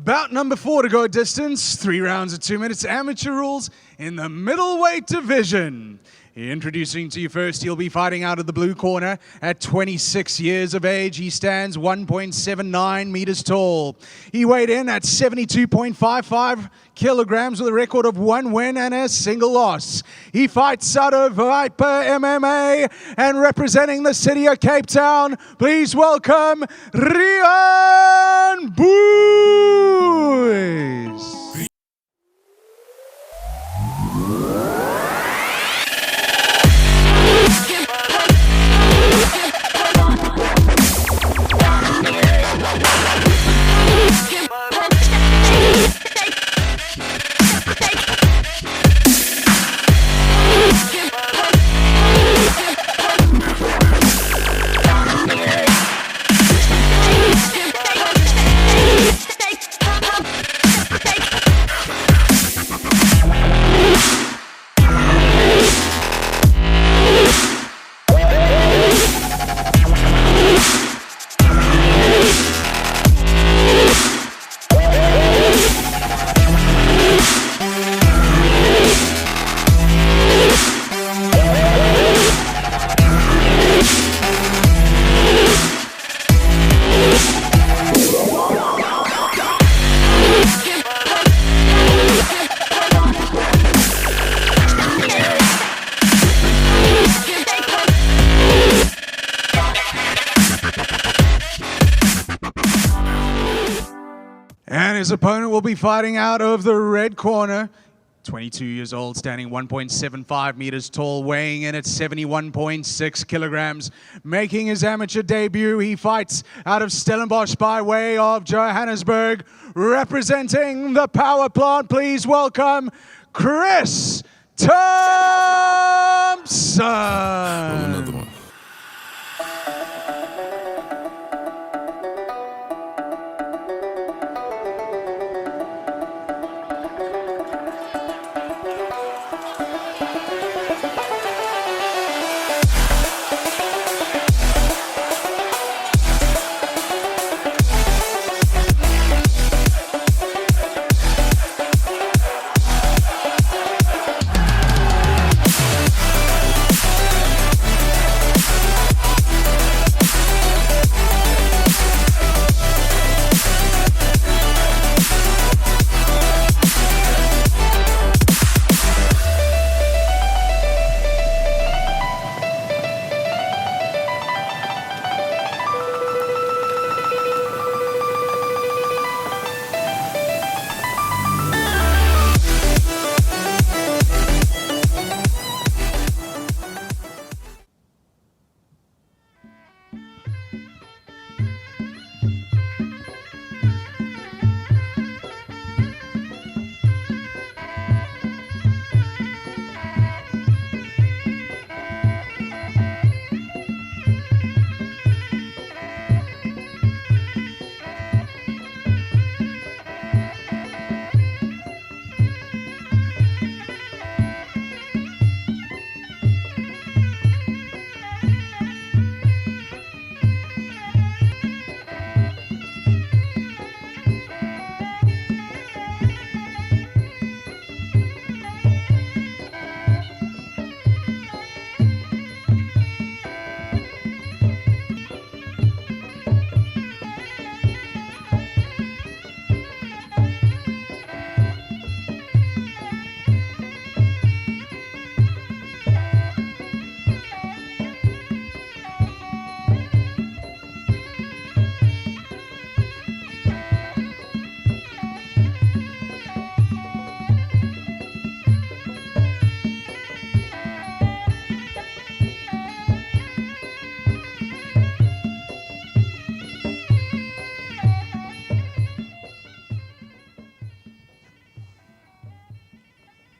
Bout number 4 to go distance, 3 rounds of 2 minutes, amateur rules in the middleweight division. Introducing to you first, he'll be fighting out of the blue corner at 26 years of age. He stands 1.79 meters tall. He weighed in at 72.55 kilograms with a record of 1 win and a single loss. He fights out of Viper MMA and representing the city of Cape Town, please welcome Riaan Boois. And his opponent will be fighting out of the red corner. 22 years old, standing 1.75 meters tall, weighing in at 71.6 kilograms. Making his amateur debut, he fights out of Stellenbosch by way of Johannesburg. Representing the power plant, please welcome Chris Thompson. Another one.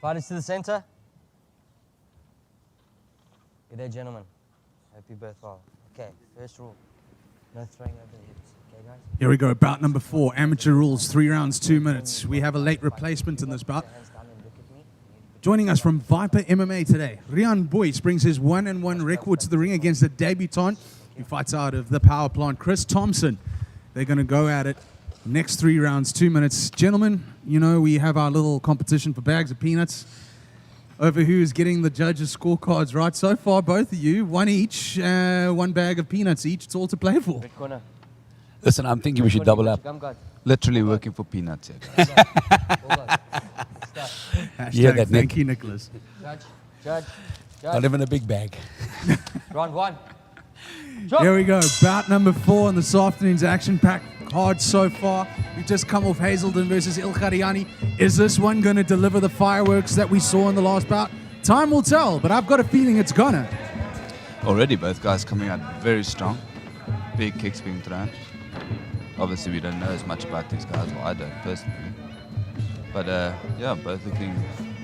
Fighters to the center. Good day, gentlemen. Hope you both well. Okay, first rule. No throwing over the hips. Okay, guys? Here we go, bout number 4, amateur rules, 3 rounds, 2 minutes. We have a late replacement in this bout. Joining us from Viper MMA today, Riaan Boois brings his 1-1 record to the ring against a debutant who fights out of the power plant, Chris Thompson. They're going to go at it Next 3 rounds, 2 minutes. Gentlemen, you know we have our little competition for bags of peanuts over who's getting the judges' scorecards right. So far, both of you, one each, 1 bag of peanuts each. It's all to play for. Red corner. Listen, I'm thinking we should double up. Come, guys. Literally working for peanuts here. All guys. Start. Hashtag that, thank Nick. you, Nicholas. Judge. Not even a big bag. Round 1. Here we go. Bout number 4 on this afternoon's action-packed card so far. We've just come off Hazelden versus Il Khariani. Is this one going to deliver the fireworks that we saw in the last bout? Time will tell, but I've got a feeling it's gonna. Already both guys coming out very strong. Big kicks being thrown. Obviously we don't know as much about these guys, well I don't personally. But yeah, both looking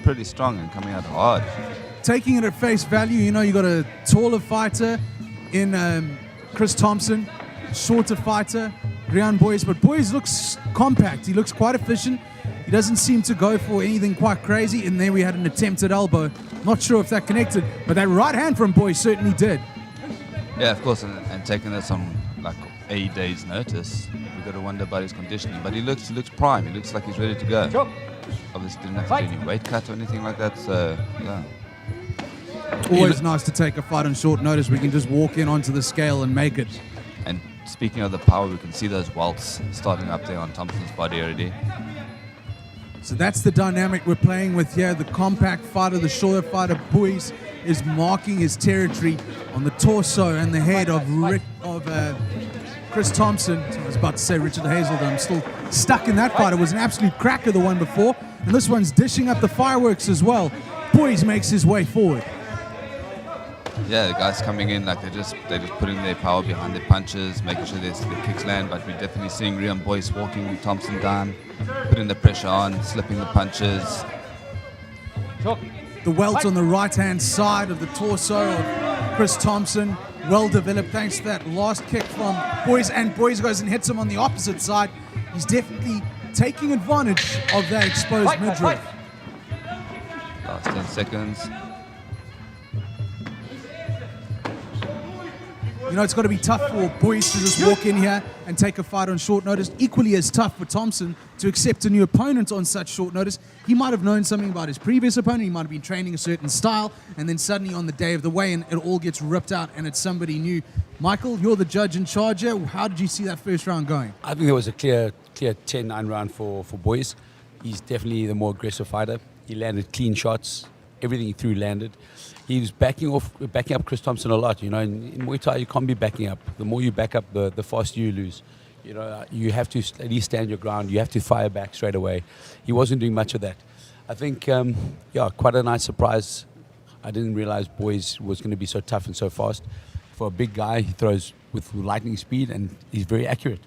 pretty strong and coming out hard. Taking it at face value, you know, you got a taller fighter in Chris Thompson, shorter fighter, Riaan Boois, but Boois looks compact. He looks quite efficient. He doesn't seem to go for anything quite crazy. And there we had an attempted elbow. Not sure if that connected, but that right hand from Boois certainly did. Yeah, of course, and taking this on like a day's notice, we've got to wonder about his conditioning. But he looks prime. He looks like he's ready to go. Sure. Obviously didn't have to do any weight cut or anything like that, so yeah. Always nice to take a fight on short notice. We can just walk in onto the scale and make it. And speaking of the power, we can see those welts starting up there on Thompson's body already. So that's the dynamic we're playing with here. The compact fighter, the shorter fighter, Boois, is marking his territory on the torso and the head of Chris Thompson. So I was about to say Richard Hazelden. I'm still stuck in that fight. It was an absolute cracker, the one before. And this one's dishing up the fireworks as well. Boois makes his way forward. Yeah, the guys coming in like they're just putting their power behind their punches, making sure their kicks land. But we're definitely seeing Riaan Boois walking Thompson down, putting the pressure on, slipping the punches. Sure. The welt on the right-hand side of the torso of Chris Thompson, well developed thanks to that last kick from Boois, and Boois goes and hits him on the opposite side. He's definitely taking advantage of that exposed midriff. Last 10 seconds. You know, it's got to be tough for Boois to just walk in here and take a fight on short notice. Equally as tough for Thompson to accept a new opponent on such short notice. He might have known something about his previous opponent. He might have been training a certain style. And then suddenly on the day of the weigh-in, it all gets ripped out and it's somebody new. Michael, you're the judge in charge here. How did you see that first round going? I think there was a clear 10-9 round for Boois. He's definitely the more aggressive fighter. He landed clean shots. Everything he threw landed. He was backing up Chris Thompson a lot. You know, in Muay Thai you can't be backing up. The more you back up, the faster you lose. You know, you have to at least stand your ground. You have to fire back straight away. He wasn't doing much of that. I think, yeah, quite a nice surprise. I didn't realize Boois was going to be so tough and so fast. For a big guy, he throws with lightning speed and he's very accurate.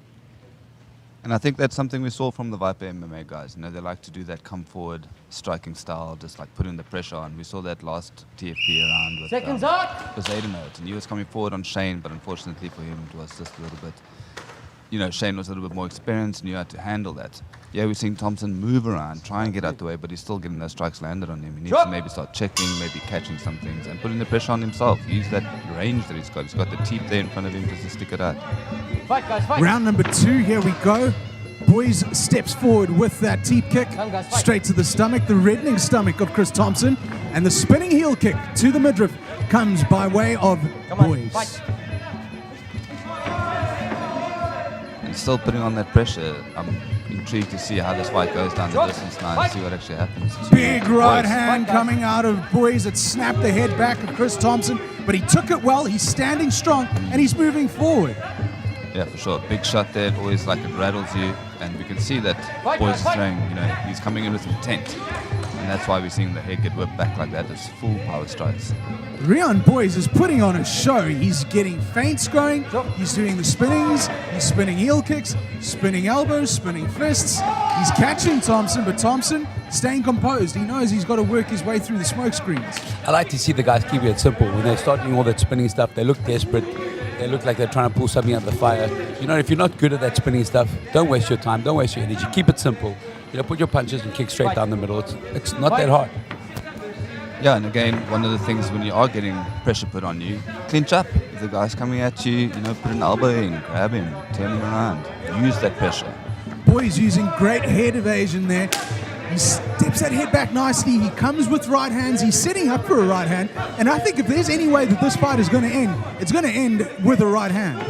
And I think that's something we saw from the Viper MMA guys. You know, they like to do that come forward striking style, just like putting the pressure on. We saw that last TFP around with Seconds out. Zaydenhout, and he was coming forward on Shane, but unfortunately for him, it was just a little bit. You know, Shane was a little bit more experienced, knew how to handle that. Yeah, we're seeing Thompson move around, try and get out the way, but he's still getting those strikes landed on him. He needs to maybe start checking, maybe catching some things, and putting the pressure on himself. Use that range that he's got. He's got the teeth there in front of him just to stick it out. Fight, guys, fight. Round number 2, here we go. Boois steps forward with that teep kick, straight to the stomach, the reddening stomach of Chris Thompson, and the spinning heel kick to the midriff comes by way of Boois. And still putting on that pressure. I'm intrigued to see how this fight goes down the distance now and see what actually happens. Big right hand coming out of Boois. It snapped the head back of Chris Thompson, but he took it well. He's standing strong and he's moving forward. Yeah, for sure. Big shot there. Always like it rattles you. And we can see that Boois is throwing, you know, he's coming in with intent. And that's why we're seeing the head get whipped back like that. It's full power strikes. Riaan Boois is putting on a show. He's getting feints going. He's doing the spinnings. He's spinning heel kicks, spinning elbows, spinning fists. He's catching Thompson, but Thompson staying composed. He knows he's got to work his way through the smoke screens. I like to see the guys keep it simple. When they start doing all that spinning stuff, they look desperate. They look like they're trying to pull something out of the fire. You know, if you're not good at that spinning stuff, don't waste your time. Don't waste your energy. Keep it simple. You know, put your punches and kick straight down the middle. It's not that hard. Yeah, and again, one of the things when you are getting pressure put on you, clinch up. If the guy's coming at you, you know, put an elbow in, grab him, turn him around. Use that pressure. Boois using great head evasion there. He steps that head back nicely. He comes with right hands. He's setting up for a right hand. And I think if there's any way that this fight is going to end, it's going to end with a right hand.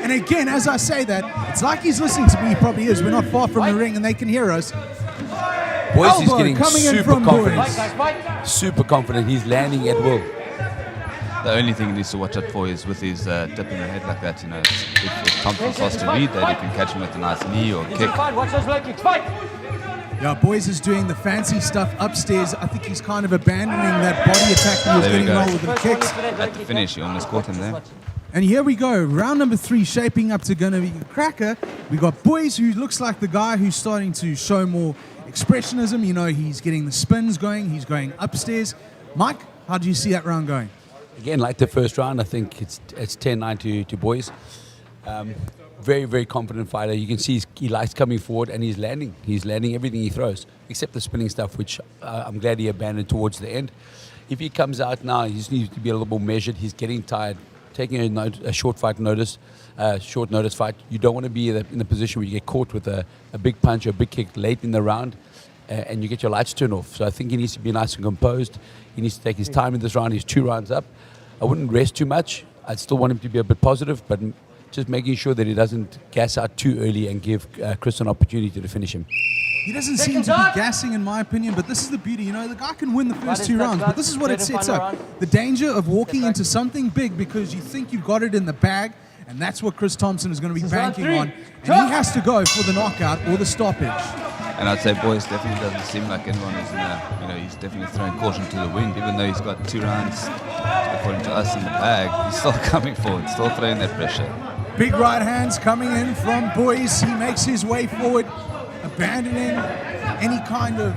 And again, as I say that, it's like he's listening to me. He probably is. We're not far from the ring and they can hear us. Boois is getting coming in super from confident. Super confident. He's landing at will. The only thing he needs to watch out for is with his dipping the head like that. You know, if Thompson starts to read that, he can catch him with a nice knee or kick. Watch those low kicks. Fight! Yeah, Boois is doing the fancy stuff upstairs. I think he's kind of abandoning that body attack he was There we getting go. rolled with the kicks. At the finish, he almost caught him there. And here we go, round number 3 shaping up to going to be a cracker. We got Boois, who looks like the guy who's starting to show more expressionism. You know, he's getting the spins going, he's going upstairs. Mike, how do you see that round going? Again, like the first round, I think it's 10-9 to Boois. Very, very confident fighter. You can see he likes coming forward and he's landing. He's landing everything he throws, except the spinning stuff, which I'm glad he abandoned towards the end. If he comes out now, he just needs to be a little more measured. He's getting tired. Taking a short notice fight, you don't want to be in the position where you get caught with a big punch or a big kick late in the round and you get your lights turned off. So I think he needs to be nice and composed. He needs to take his time in this round. He's 2 rounds up. I wouldn't rest too much. I'd still want him to be a bit positive, but just making sure that he doesn't gas out too early and give Chris an opportunity to finish him. He doesn't seem to be gassing, in my opinion, but this is the beauty. You know, the guy can win the first 2 rounds, but this is what it sets up. The danger of walking into something big because you think you've got it in the bag, and that's what Chris Thompson is going to be banking on. And he has to go for the knockout or the stoppage. And I'd say Boois definitely doesn't seem like anyone who's in a, you know, he's definitely throwing caution to the wind, even though he's got 2 rounds, according to us, in the bag. He's still coming forward, still throwing that pressure. Big right hands coming in from Boois. He makes his way forward, abandoning any kind of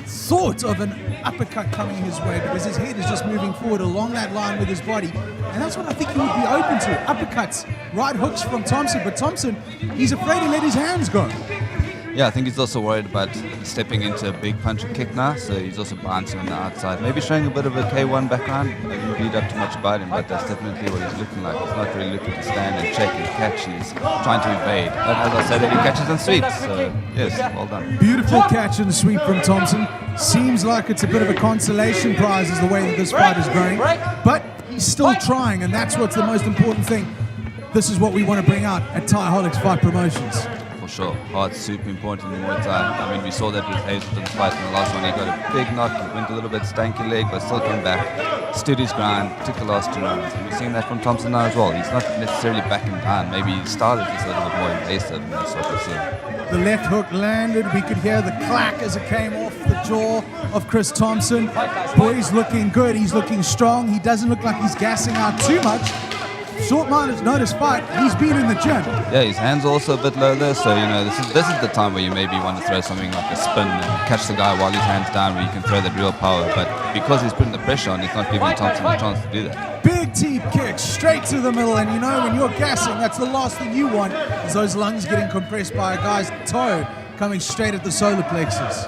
thought of an uppercut coming his way because his head is just moving forward along that line with his body. And that's what I think he would be open to. Uppercuts, right hooks from Thompson. But Thompson, he's afraid to let his hands go. Yeah, I think he's also worried about stepping into a big punch and kick now, so he's also bouncing on the outside. Maybe showing a bit of a K1 background. I didn't read up too much about him, but that's definitely what he's looking like. He's not really looking to stand and check and catch. He's trying to evade. And as I said, he catches and sweeps. So, yes, well done. Beautiful catch and sweep from Thompson. Seems like it's a bit of a consolation prize is the way that this fight is going. But he's still trying, and that's what's the most important thing. This is what we want to bring out at Thaiholics Fight Promotions. For sure. Heart's super important in Muay Thai. I mean, we saw that with Hazelton's fight in the last one. He got a big knock, he went a little bit stanky leg, but still came back, stood his ground, took the last 2 rounds. And we've seen that from Thompson now as well. He's not necessarily backing down. Maybe he started just a little bit more invasive, and that's what we're seeing. The left hook landed. We could hear the clack as it came off the jaw of Chris Thompson. Boois looking good. He's looking strong. He doesn't look like he's gassing out too much. Short notice fight. He's been in the gym. Yeah, his hands are also a bit low there, so you know this is the time where you maybe want to throw something like a spin and catch the guy while his hands down, where you can throw that real power. But because he's putting the pressure on, he's not giving Thompson a chance to do that. Big teep kick straight to the middle, and you know when you're gassing, that's the last thing you want is those lungs getting compressed by a guy's toe coming straight at the solar plexus.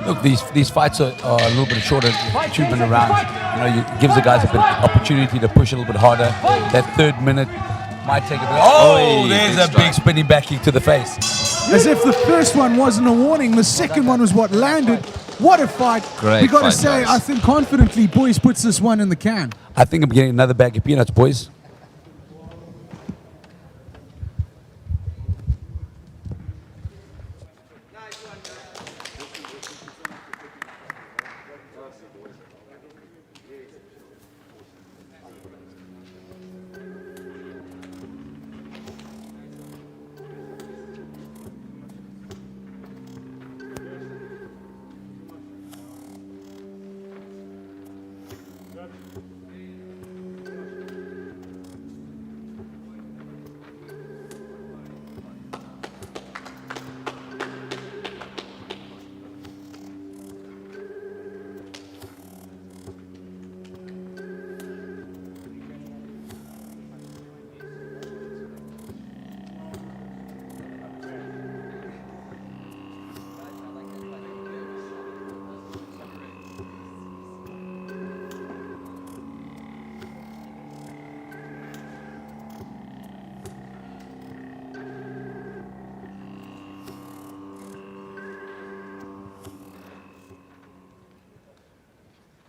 Look, these fights are a little bit shorter, 2 minute rounds. You know, it gives the guys a bit opportunity to push a little bit harder. That 3rd minute might take a bit. Oh, there's a big spinning back kick to the face. As if the first one wasn't a warning, the second one was what landed. What a fight. Great we got to fight, say, guys. I think confidently, Boois puts this one in the can. I think I'm getting another bag of peanuts, boys.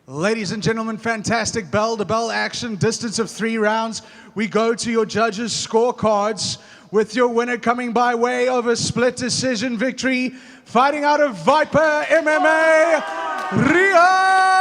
Ladies and gentlemen, fantastic bell-to-bell action, distance of 3 rounds. We go to your judges' scorecards with your winner coming by way of a split decision victory, fighting out of Viper MMA, Riaan!